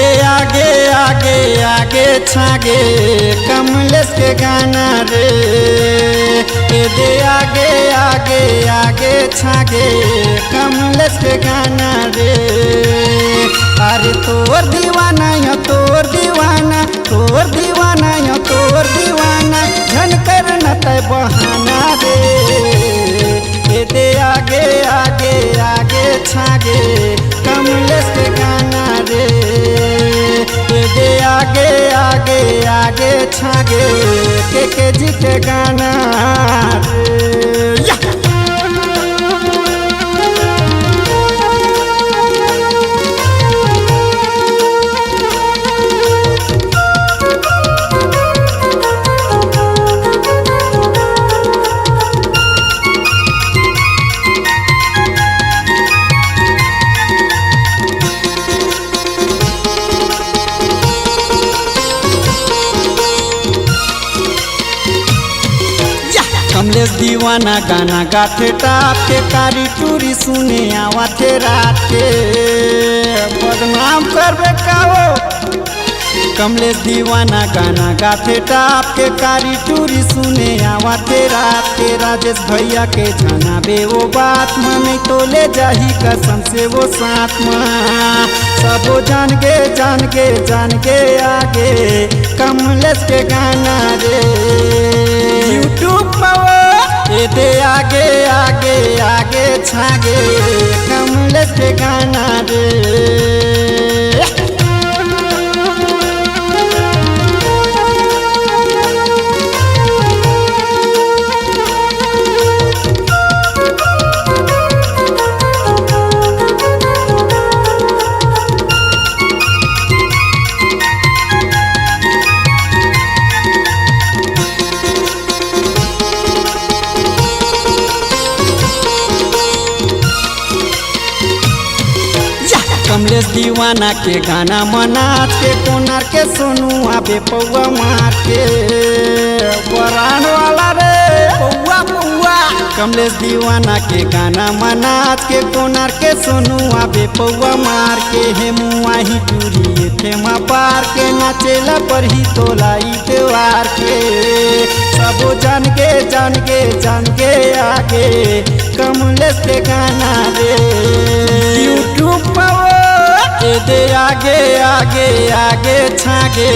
दे आगे आगे आगे छागे कमलेश के गाना रे। ए दे आगे आगे आगे छागे कमलेश के गाना रे। अरे तोर दीवाना या तोर दीवाना, तोर दीवाना या तोर दीवाना, झन कर न तय बहाना रे। ए दे आगे आगे आगे छागे कमलेश के गाना रे। ए दे आगे आगे आगे छागे के जी के गाना रे। कमलेश दीवाना गाना गाथे टाप के कारी टूरी सुने आवाथे रात के बदनाम करबे काओ। कमलेश दीवाना गाना गाथे टाप के कारी टूरी सुने आवाथे रात के। राजेश भैया के जाना बे वो बात में नहीं तो ले जाही कसम से वो साथ में। सबो जान के आगे कमलेश के गाना रे। यूट्यूब पर ए दे आगे आगे आगे छागे कमलेश के गाना रे। कमलेश दीवाना के गाना मनाच के कोनार के सोनू आबे पौआ मार के बरान वाला रे पौआ पौआ। कमलेश दीवाना के गाना मनाच के कोनार के सोनू आबे पौआ मार के। हे मुआही टूरी थे मा पार के नाचेला पर ही तोलाई देवार के। सबो जान के आगे कमलेश के गाना रे। यूट्यूब पर ए दे आगे आगे आगे छागे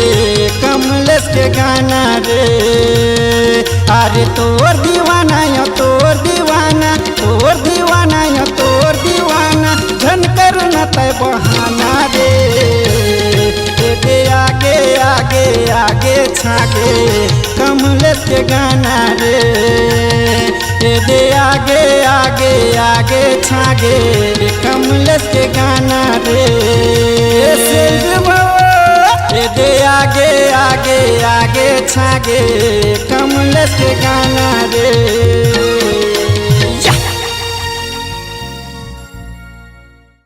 कमलेश के गाना रे। अरे तोर दीवाना या तोर दीवाना, तोर दीवाना या तोर दीवाना, झन कर न तय बहाना रे। ए दे आगे आगे आगे छागे कमलेश के गाना रे। ए दे आगे आगे आगे छागे कमलेश के गाना रे। ए दे आगे आगे आगे छागे कमलेश के गाना रे।